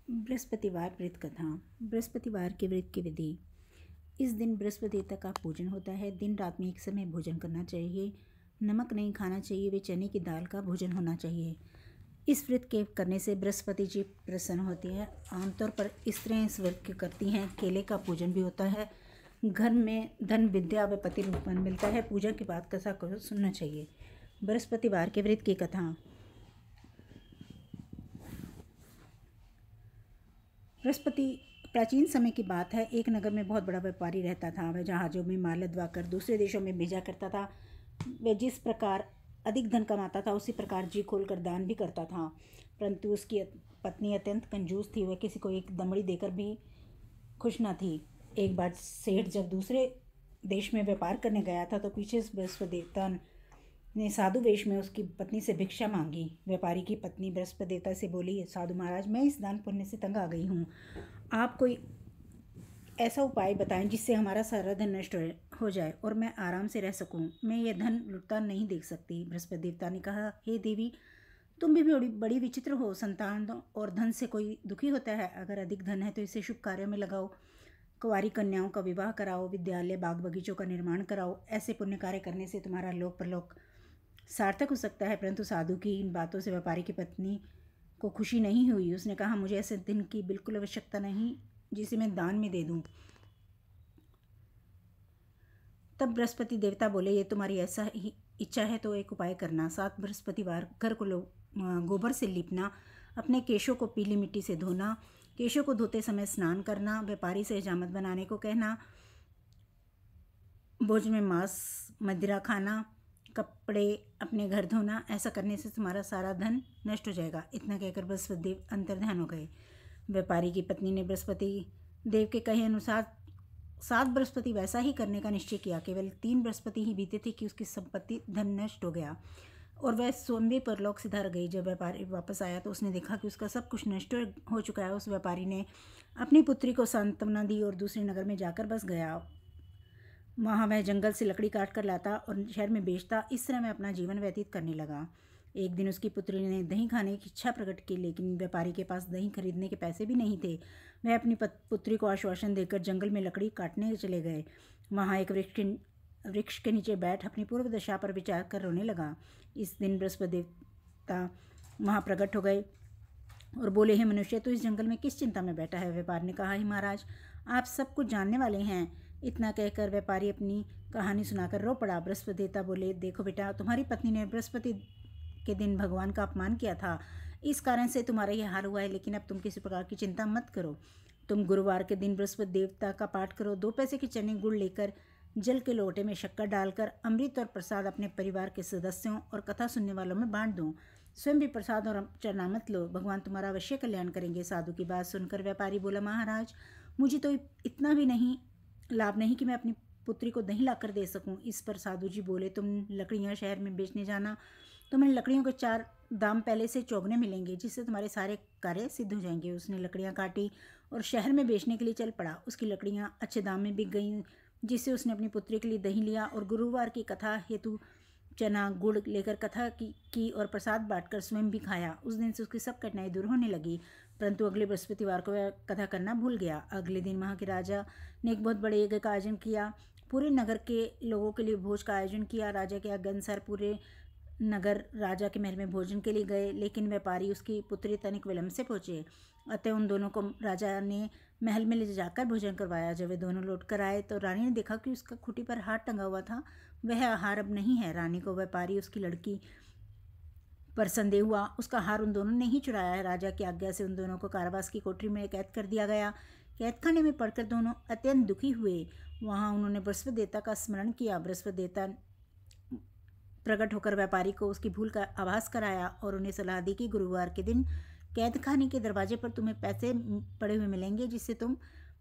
बृहस्पतिवार व्रत कथा। बृहस्पतिवार के व्रत की विधि। इस दिन बृहस्पति देवता का पूजन होता है। दिन रात में एक समय भोजन करना चाहिए। नमक नहीं खाना चाहिए। वे चने की दाल का भोजन होना चाहिए। इस व्रत के करने से बृहस्पति जी प्रसन्न होते हैं। आमतौर पर स्त्रियाँ इस व्रत के करती हैं। केले का पूजन भी होता है। घर में धन विद्या व पति रूपन मिलता है। पूजा के बाद कथा को सुनना चाहिए। बृहस्पतिवार के व्रत की कथा। बृहस्पति प्राचीन समय की बात है। एक नगर में बहुत बड़ा व्यापारी रहता था। वह जहाज़ों में माल लदवाकर दूसरे देशों में भेजा करता था। वह जिस प्रकार अधिक धन कमाता था उसी प्रकार जी खोलकर दान भी करता था। परंतु उसकी पत्नी अत्यंत कंजूस थी। वह किसी को एक दमड़ी देकर भी खुश न थी। एक बार सेठ जब दूसरे देश में व्यापार करने गया था तो पीछे से बृहस्पति देवता ने साधु वेश में उसकी पत्नी से भिक्षा मांगी। व्यापारी की पत्नी बृहस्पति देवता से बोली, साधु महाराज, मैं इस दान पुण्य से तंग आ गई हूँ। आप कोई ऐसा उपाय बताएं जिससे हमारा सारा धन नष्ट हो जाए और मैं आराम से रह सकूं। मैं यह धन लुटता नहीं देख सकती। बृहस्पति देवता ने कहा, हे देवी, तुम भी बड़ी विचित्र हो। संतान और धन से कोई दुखी होता है? अगर अधिक धन है तो इसे शुभ कार्यों में लगाओ। कुंवारी कन्याओं का विवाह कराओ। विद्यालय बाग बगीचों का निर्माण कराओ। ऐसे पुण्य कार्य करने से तुम्हारा लोक परलोक सार्थक हो सकता है। परंतु साधु की इन बातों से व्यापारी की पत्नी को खुशी नहीं हुई। उसने कहा, मुझे ऐसे दिन की बिल्कुल आवश्यकता नहीं जिसे मैं दान में दे दूं। तब बृहस्पति देवता बोले, ये तुम्हारी ऐसा ही इच्छा है तो एक उपाय करना। 7 बृहस्पतिवार घर को गोबर से लीपना। अपने केशों को पीली मिट्टी से धोना। केशों को धोते समय स्नान करना। व्यापारी से हजामत बनाने को कहना। भोजन में मांस मदिरा खाना। कपड़े अपने घर धोना। ऐसा करने से तुम्हारा सारा धन नष्ट हो जाएगा। इतना कहकर बृहस्पति देव अंतर्ध्यान हो गए। व्यापारी की पत्नी ने बृहस्पति देव के कहे अनुसार 7 बृहस्पति वैसा ही करने का निश्चय किया। केवल 3 बृहस्पति ही बीते थे कि उसकी संपत्ति धन नष्ट हो गया और वह स्वयं भी परलोक से धर गई। जब व्यापारी वापस आया तो उसने देखा कि उसका सब कुछ नष्ट हो चुका है। उस व्यापारी ने अपनी पुत्री को सांत्वना दी और दूसरे नगर में जाकर बस गया। वहाँ वह जंगल से लकड़ी काट कर लाता और शहर में बेचता। इस तरह वह अपना जीवन व्यतीत करने लगा। एक दिन उसकी पुत्री ने दही खाने की इच्छा प्रकट की, लेकिन व्यापारी के पास दही खरीदने के पैसे भी नहीं थे। वह अपनी पुत्री को आश्वासन देकर जंगल में लकड़ी काटने चले गए। वहाँ एक वृक्ष के नीचे बैठ अपनी पूर्व दशा पर विचार कर रोने लगा। इस दिन बृहस्पति देवता वहाँ प्रकट हो गए और बोले, हे मनुष्य, तो इस जंगल में किस चिंता में बैठा है? व्यापारी ने कहा, हे महाराज, आप सब कुछ जानने वाले हैं। इतना कहकर व्यापारी अपनी कहानी सुनाकर रो पड़ा। बृहस्पति देवता बोले, देखो बेटा, तुम्हारी पत्नी ने बृहस्पति के दिन भगवान का अपमान किया था। इस कारण से तुम्हारा यह हाल हुआ है। लेकिन अब तुम किसी प्रकार की चिंता मत करो। तुम गुरुवार के दिन बृहस्पति देवता का पाठ करो। 2 पैसे के चने गुड़ लेकर जल के लोटे में शक्कर डालकर अमृत और प्रसाद अपने परिवार के सदस्यों और कथा सुनने वालों में बांट दो। स्वयं भी प्रसाद और चरना मत लो। भगवान तुम्हारा अवश्य कल्याण करेंगे। साधु की बात सुनकर व्यापारी बोला, महाराज, मुझे तो इतना भी नहीं लाभ नहीं कि मैं अपनी पुत्री को दही लाकर दे सकूं। इस पर साधु जी बोले, तुम लकड़ियां शहर में बेचने जाना। तुम्हें लकड़ियों के 4 दाम पहले से चौगने मिलेंगे, जिससे तुम्हारे सारे कार्य सिद्ध हो जाएंगे। उसने लकड़ियां काटी और शहर में बेचने के लिए चल पड़ा। उसकी लकड़ियां अच्छे दाम में बिक गईं, जिससे उसने अपनी पुत्री के लिए दही लिया और गुरुवार की कथा हेतु चना गुड़ लेकर कथा की और प्रसाद बांटकर स्वयं भी खाया। उस दिन से उसकी सब कठिनाई दूर होने लगी। परंतु अगले बृहस्पतिवार को वह कथा करना भूल गया। अगले दिन वहाँ के राजा ने एक बहुत बड़े यज्ञ का आयोजन किया। पूरे नगर के लोगों के लिए भोज का आयोजन किया। राजा के आज्ञा अनुसार पूरे नगर राजा के महल में भोजन के लिए गए, लेकिन व्यापारी उसकी पुत्री तनिक विलंब से पहुँचे। अतः उन दोनों को राजा ने महल में ले जाकर भोजन करवाया। जब वे दोनों लौट कर आए तो रानी ने देखा कि उसका खूंटी पर हार टंगा हुआ था। वह हार अब नहीं है। रानी को व्यापारी उसकी लड़की पर संदेह हुआ। उसका हार उन दोनों ने ही चुराया है। राजा की आज्ञा से उन दोनों को कारावास की कोठरी में कैद कर दिया गया। कैदखाने में पड़कर दोनों अत्यंत दुखी हुए। वहाँ उन्होंने बृहस्पति देवता का स्मरण किया। बृहस्पति देवता प्रकट होकर व्यापारी को उसकी भूल का आभास कराया और उन्हें सलाह दी कि गुरुवार के दिन कैदखाने के दरवाजे पर तुम्हें पैसे पड़े हुए मिलेंगे, जिससे तुम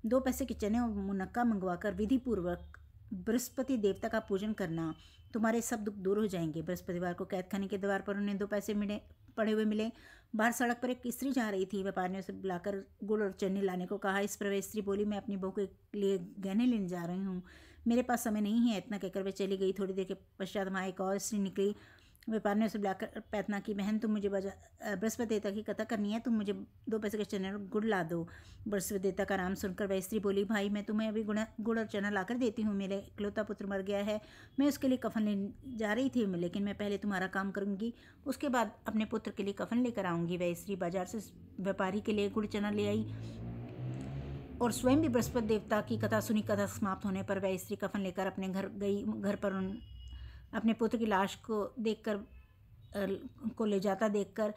2 पैसे के चने और मुनक्का मंगवाकर विधि पूर्वक बृहस्पति देवता का पूजन करना। तुम्हारे सब दुख दूर हो जाएंगे। बृहस्पतिवार को कैदखाने के द्वार पर उन्हें 2 पैसे पड़े हुए मिले। बाहर सड़क पर एक स्त्री जा रही थी। व्यापारी ने उसे बुलाकर गुड़ और चने लाने को कहा। इस पर वह स्त्री बोली, मैं अपनी बहू के लिए गहने लेने जा रही हूँ, मेरे पास समय नहीं है। इतना कहकर वह चली गई। थोड़ी देर के पश्चात वहाँ एक और स्त्री निकली। व्यापारी ने उसे बुलाकर प्रार्थना की, बहन तुम मुझे बृहस्पति देवता की कथा करनी है, तुम मुझे 2 पैसे के चने और गुड़ ला दो। बृहस्पति देवता का नाम सुनकर वह स्त्री बोली, भाई मैं तुम्हें अभी गुड़ और चना ला कर देती हूँ। मेरे इकलौता पुत्र मर गया है, मैं उसके लिए कफन लेने जा रही थी, लेकिन मैं पहले तुम्हारा काम करूँगी, उसके बाद अपने पुत्र के लिए कफन लेकर आऊँगी। वह स्त्री बाजार से व्यापारी के लिए गुड़ चना ले आई और स्वयं भी बृहस्पति देवता की कथा सुनी। कथा समाप्त होने पर वह स्त्री कफन लेकर अपने घर गई। घर पर अपने पुत्र की लाश को ले जाता देखकर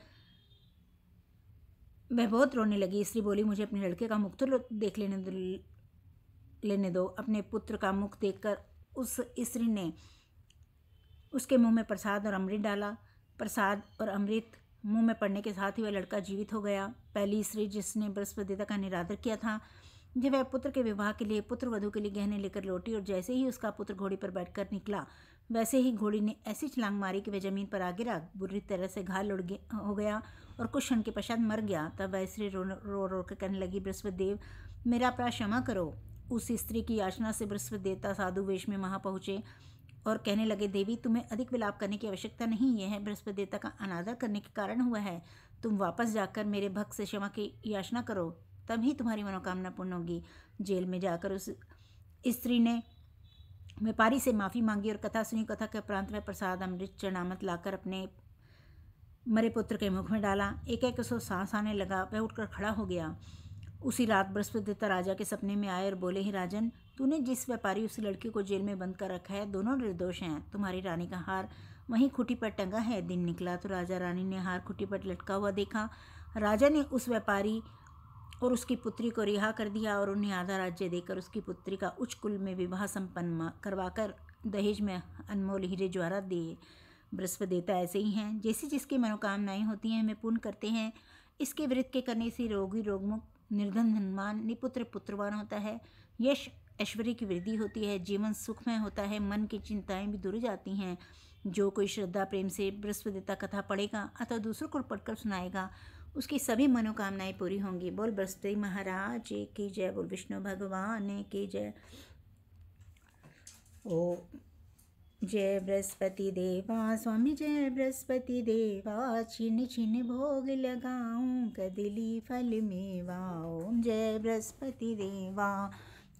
वह बहुत रोने लगी। स्त्री बोली, मुझे अपने लड़के का मुख तो देख लेने दो। अपने पुत्र का मुख देखकर उस स्त्री ने उसके मुंह में प्रसाद और अमृत डाला। प्रसाद और अमृत मुंह में पड़ने के साथ ही वह लड़का जीवित हो गया। पहली स्त्री जिसने बृहस्पति देवता का निरादर किया था, जब वह पुत्र के विवाह के लिए पुत्र वधू के लिए गहने लेकर लौटी और जैसे ही उसका पुत्र घोड़ी पर बैठकर निकला, वैसे ही घोड़ी ने ऐसी छलांग मारी कि वह जमीन पर आ गिरा, बुरी तरह से घायल हो गया और कुछ क्षण के पश्चात मर गया। तब वह स्त्री रो रो कर कहने लगी, बृहस्पति देव मेरा अपराध क्षमा करो। उस स्त्री की याचना से बृहस्पति देवता साधु वेश में वहाँ पहुँचे और कहने लगे, देवी तुम्हें अधिक विलाप करने की आवश्यकता नहीं, यह बृहस्पति देवता का अनादर करने के कारण हुआ है। तुम वापस जाकर मेरे भक्त से क्षमा की याचना करो, तभी तुम्हारी मनोकामना पूर्ण होगी। जेल में जाकर उस स्त्री ने व्यापारी से माफ़ी मांगी और कथा सुनी। कथा के उपरांत में प्रसाद अमृत चरणामृत लाकर अपने मरे पुत्र के मुख में डाला। एक एक उसको सांस आने लगा। वह उठकर खड़ा हो गया। उसी रात बृहस्पति देवता राजा के सपने में आए और बोले, ही राजन, तूने जिस व्यापारी उस लड़के को जेल में बंद कर रखा है, दोनों निर्दोष हैं। तुम्हारी रानी का हार वहीं खूंटी पर टंगा है। दिन निकला तो राजा रानी ने हार खूंटी पर लटका हुआ देखा। राजा ने उस व्यापारी और उसकी पुत्री को रिहा कर दिया और उन्हें आधा राज्य देकर उसकी पुत्री का उच्च कुल में विवाह संपन्न करवाकर दहेज में अनमोल हीरे जवाहरात दिए। बृहस्पति देवता ऐसे ही हैं, जैसी जिसकी मनोकामनाएं होती हैं हमें पूर्ण करते हैं। इसके विरुद्ध के करने से रोगी रोगमुक्त, निर्धन धनवान, निपुत्र पुत्रवान होता है, यश ऐश्वर्य की वृद्धि होती है, जीवन सुखमय होता है, मन की चिंताएं भी दूर हो जाती हैं। जो कोई श्रद्धा प्रेम से बृहस्पति देवता कथा पढ़ेगा अथवा दूसरों को पढ़कर सुनाएगा, उसकी सभी मनोकामनाएं पूरी होंगी। बोल बृहस्पति महाराज की जय, बोल विष्णु भगवान की जय। ओ जय बृहस्पति देवा स्वामी, जय बृहस्पति देवा, छिन छिन भोग लगाऊं कदली फल मेवा। ओम जय बृहस्पति देवा,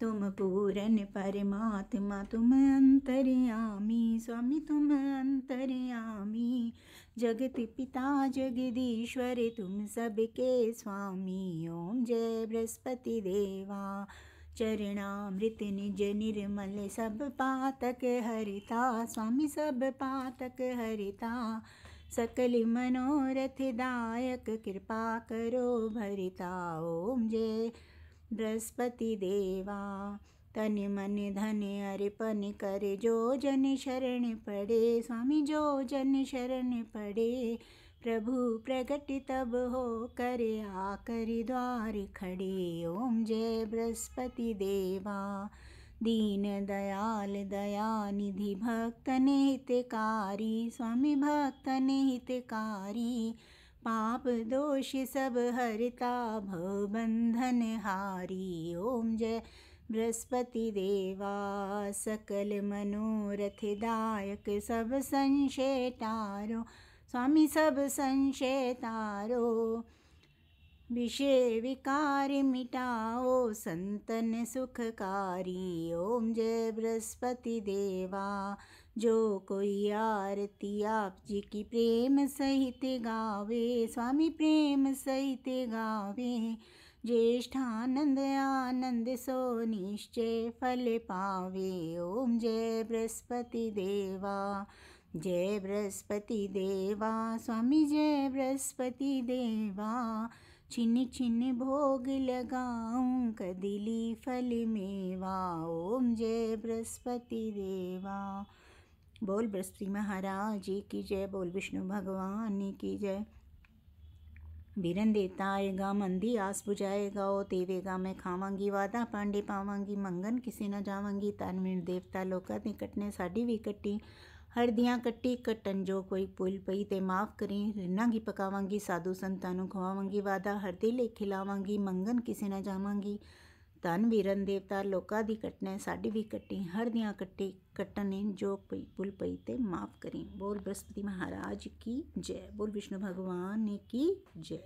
तुम पूरन परमात्मा, तुम अंतर्यामी स्वामी, तुम अंतर्यामी, जगत पिता जगदीश्वर, तुम सबके स्वामी। ओम जय बृहस्पति देवा, चरणामृत निज निर्मल, सब पातक हरिता स्वामी, सब पातक हरिता, सकल मनोरथ दायक, कृपा करो भरिता। ओम जय बृहस्पति देवा, तन मन धन अर्पण करे, जो जन शरण पड़े स्वामी, जो जन शरण पड़े, प्रभु प्रगट तब हो करे, आकर द्वार खड़े। ओम जय बृहस्पति देवा, दीन दयाल दयानिधि, भक्तन हितकारी स्वामी, भक्तन हितकारी, पाप दोष सब हरता, भव बंधन हारी। ओम जय बृहस्पति देवा, सकल मनोरथ दायक, सब संशय तारो स्वामी, सब संशय तारो, विषय विकार मिटाओ, संतन सुखकारी। ओम जय बृहस्पति देवा, जो कोई आरती आप जी की प्रेम सहित गावे स्वामी, प्रेम सहित गावे, ज्येष्ठानंद आनंद सो निश्चय फल पावे। ओम जय बृहस्पति देवा, जय बृहस्पति देवा स्वामी, जय बृहस्पति देवा, छिन छिन भोग लगाऊं कदली फल मेवा। ओम जय बृहस्पति देवा, बोल बृहस्पति महाराज की जय, बोल विष्णु भगवान की जय। बीरन देता आएगा, मंदी आस बुझाएगा, ओ देवेगा मैं खावांगी, वादा पांडे पावांगी, मंगन किसी न जावांगी, तानवीर देवता लोका निकटने साड़ी भी कट्टी, हरदियाँ कट्टी कट्टन, जो कोई पुल पई ते माफ़ करें, रिन्ना घी पकावांगी, साधु संतानों खुआवांगी, वादा हरदी ले खिलावांगी, मंगन किसी न जावांगी, ਧੰਨ ਵੀਰਨ ਦੇਵਤਾ ਲੋਕਾਂ ਦੀ ਕੱਟਣੇ ਸਾਡੀ ਵੀ ਕੱਟੀ ਹਰ ਦੀਆਂ ਕੱਟੀ ਕੱਟਣ ਨੇ ਜੋ ਪਈ ਭੁੱਲ ਪਈ ਤੇ ਮਾफ़ ਕਰੀ। बोल बृहस्पति महाराज की जय। बोल विष्णु भगवान की जय।